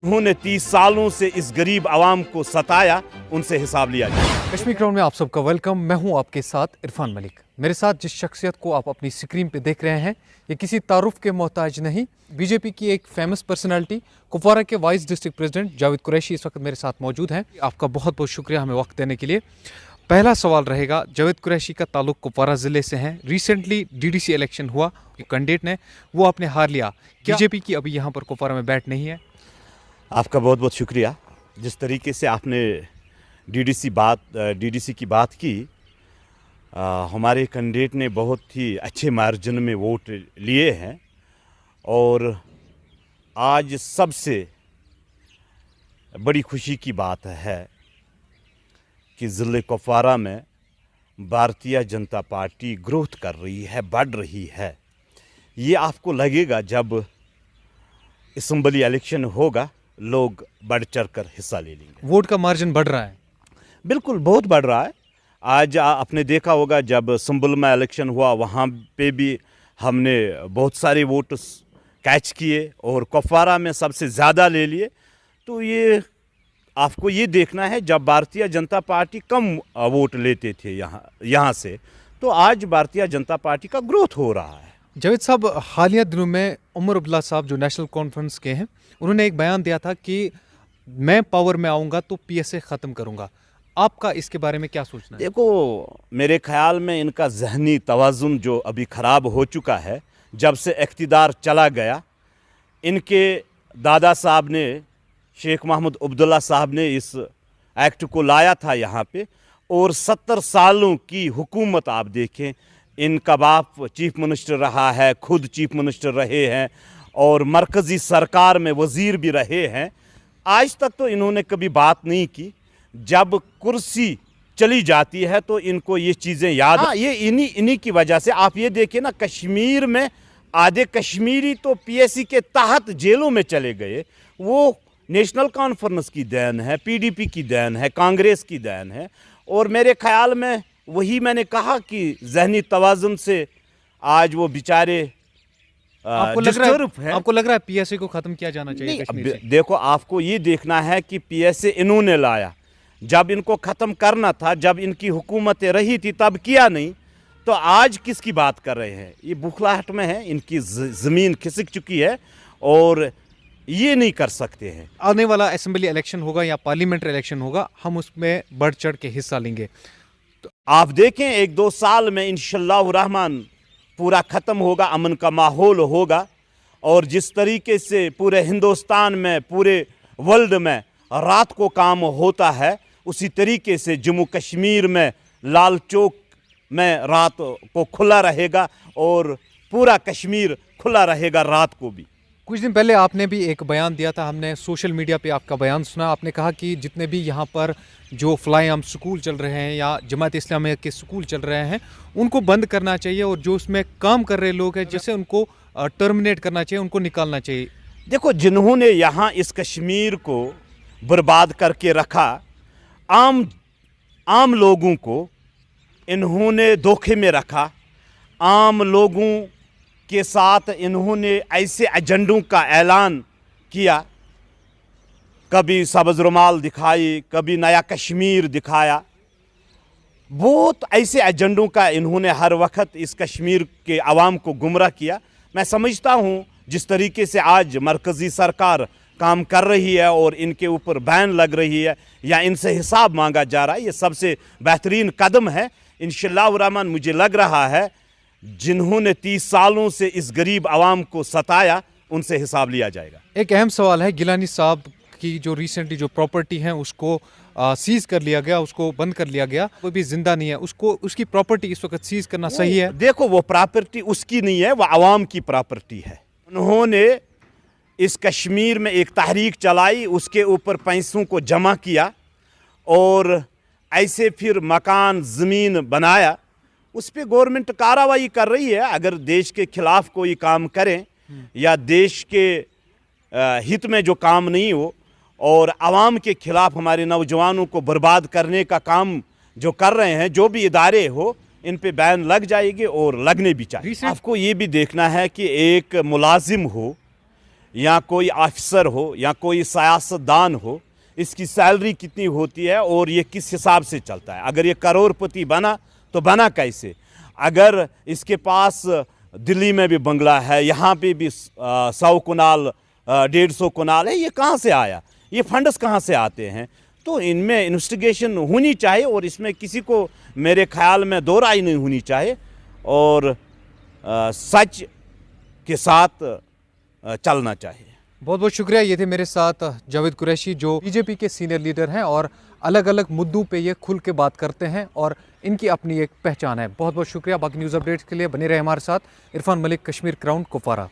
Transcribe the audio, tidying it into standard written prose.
उन्होंने 30 सालों से इस गरीब आवाम को सताया, उनसे हिसाब लिया जाए। कश्मीर क्राउन में आप सबका वेलकम। मैं हूं आपके साथ इरफान मलिक। मेरे साथ जिस शख्सियत को आप अपनी स्क्रीन पे देख रहे हैं, ये किसी तारुफ के मोहताज नहीं, बीजेपी की एक फेमस पर्सनालिटी, कुपवारा के vice district president Javed Qureshi इस वक्त मेरे साथ मौजूद हैं। आपका बहुत बहुत शुक्रिया हमें वक्त देने के लिए। पहला सवाल रहेगा, जावेद कुरैशी का ताल्लुक कुपवारा ज़िले से है। रिसेंटली डीडीसी इलेक्शन हुआ, कैंडिडेट ने वो आपने हार लिया। बीजेपी की अभी यहाँ पर कुपवारा में बैठ नहीं है। आपका बहुत बहुत शुक्रिया। जिस तरीके से आपने डीडीसी की बात की, हमारे कैंडिडेट ने बहुत ही अच्छे मार्जिन में वोट लिए हैं और आज सबसे बड़ी खुशी की बात है कि ज़िले कुपवारा में भारतीय जनता पार्टी ग्रोथ कर रही है, बढ़ रही है। ये आपको लगेगा जब असेंबली इलेक्शन होगा, लोग बढ़ चढ़ कर हिस्सा ले लेंगे। वोट का मार्जिन बढ़ रहा है, बिल्कुल बहुत बढ़ रहा है। आज आपने देखा होगा जब संभल में इलेक्शन हुआ, वहाँ पे भी हमने बहुत सारे वोट कैच किए और कुपवारा में सबसे ज़्यादा ले लिए। तो ये आपको ये देखना है, जब भारतीय जनता पार्टी कम वोट लेते थे यहाँ से, तो आज भारतीय जनता पार्टी का ग्रोथ हो रहा है। जावेद साहब, हालिया दिनों में उमर अब्दुल्ला साहब जो नेशनल कॉन्फ्रेंस के हैं, उन्होंने एक बयान दिया था कि मैं पावर में आऊँगा तो पीएसए ख़त्म करूँगा। आपका इसके बारे में क्या सोचना है? देखो, मेरे ख्याल में इनका जहनी तवाज़ुन जो अभी ख़राब हो चुका है, जब से इक़्तिदार चला गया। इनके दादा साहब ने, शेख महमूद अब्दुल्ला साहब ने इस एक्ट को लाया था यहाँ पे, और 70 सालों की हुकूमत आप देखें। इनका बाप चीफ मिनिस्टर रहा है, खुद चीफ मिनिस्टर रहे हैं और मरकज़ी सरकार में वज़ीर भी रहे हैं। आज तक तो इन्होंने कभी बात नहीं की। जब कुर्सी चली जाती है तो इनको ये चीज़ें याद, ये इन्हीं की वजह से। आप ये देखिए ना, कश्मीर में आधे कश्मीरी तो पीएससी के तहत जेलों में चले गए। वो नेशनल कॉन्फ्रेंस की देन है, पीडीपी की देन है, कांग्रेस की देन है। और मेरे ख्याल में वही मैंने कहा कि जहनी तवाज़ुन से आज वो बेचारे आपको लग रहा है पीएसए को खत्म किया जाना चाहिए कश्मीर से? देखो, आपको ये देखना है कि पीएसए इन्होंने लाया, जब इनको ख़त्म करना था, जब इनकी हुकूमतें रही थी तब किया नहीं, तो आज किसकी बात कर रहे हैं? ये बुखलाहट में है, इनकी ज़मीन खिसक चुकी है और ये नहीं कर सकते हैं। आने वाला असेंबली इलेक्शन होगा या पार्लियामेंट्री इलेक्शन होगा, हम उसमें बढ़ चढ़ के हिस्सा लेंगे। तो आप देखें 1-2 साल में इंशाअल्लाह रहमान पूरा ख़त्म होगा, अमन का माहौल होगा। और जिस तरीके से पूरे हिंदुस्तान में, पूरे वर्ल्ड में रात को काम होता है, उसी तरीके से जम्मू कश्मीर में लाल चौक में रात को खुला रहेगा और पूरा कश्मीर खुला रहेगा रात को भी। कुछ दिन पहले आपने भी एक बयान दिया था, हमने सोशल मीडिया पे आपका बयान सुना। आपने कहा कि जितने भी यहाँ पर जो फ्लाई आर्म स्कूल चल रहे हैं या जमात इस्लामिया के स्कूल चल रहे हैं, उनको बंद करना चाहिए और जो उसमें काम कर रहे लोग हैं, जैसे उनको टर्मिनेट करना चाहिए, उनको निकालना चाहिए। देखो, जिन्होंने यहाँ इस कश्मीर को बर्बाद करके रखा, आम लोगों को इन्होंने धोखे में रखा। आम लोगों के साथ इन्होंने ऐसे एजेंडों का ऐलान किया, कभी सब्ज़ रुमाल दिखाई, कभी नया कश्मीर दिखाया। बहुत ऐसे एजेंडों का इन्होंने हर वक्त इस कश्मीर के अवाम को गुमराह किया। मैं समझता हूँ जिस तरीके से आज मरकज़ी सरकार काम कर रही है और इनके ऊपर बैन लग रही है या इनसे हिसाब मांगा जा रहा है, ये सबसे बेहतरीन कदम है। इंशाअल्लाह रहमान मुझे लग रहा है जिन्होंने 30 सालों से इस गरीब आवाम को सताया, उनसे हिसाब लिया जाएगा। एक अहम सवाल है, गिलानी साहब की जो रिसेंटली जो प्रॉपर्टी है उसको सीज कर लिया गया, उसको बंद कर लिया गया, वो भी जिंदा नहीं है। उसको, उसकी प्रॉपर्टी इस वक्त सीज करना सही है? देखो, वो प्रॉपर्टी उसकी नहीं है, वो आवाम की प्रॉपर्टी है। उन्होंने इस कश्मीर में एक तहरीक चलाई, उसके ऊपर पैसों को जमा किया और ऐसे फिर मकान ज़मीन बनाया। उस पर गवर्नमेंट कार्रवाई कर रही है। अगर देश के खिलाफ कोई काम करें या देश के हित में जो काम नहीं हो और आवाम के खिलाफ हमारे नौजवानों को बर्बाद करने का काम जो कर रहे हैं, जो भी इदारे हो, इन पे बैन लग जाएगी और लगने भी चाहिए। आपको ये भी देखना है कि एक मुलाजिम हो या कोई ऑफिसर हो या कोई सियासतदान हो, इसकी सैलरी कितनी होती है और ये किस हिसाब से चलता है। अगर ये करोड़पति बना तो बना कैसे? अगर इसके पास दिल्ली में भी बंगला है, यहाँ पे भी 100 कनाल 150 कनाल है, ये कहाँ से आया? ये फंड्स कहाँ से आते हैं? तो इनमें इन्वेस्टिगेशन होनी चाहिए और इसमें किसी को मेरे ख्याल में दो राय नहीं होनी चाहिए और सच के साथ चलना चाहिए। बहुत बहुत शुक्रिया। ये थे मेरे साथ जावेद कुरैशी, जो बीजेपी के सीनियर लीडर हैं और अलग अलग मुद्दों पे ये खुल के बात करते हैं और इनकी अपनी एक पहचान है। बहुत बहुत शुक्रिया। बाकी न्यूज़ अपडेट्स के लिए बने रहे हमारे साथ। इरफान मलिक, कश्मीर क्राउन, कुपवारा।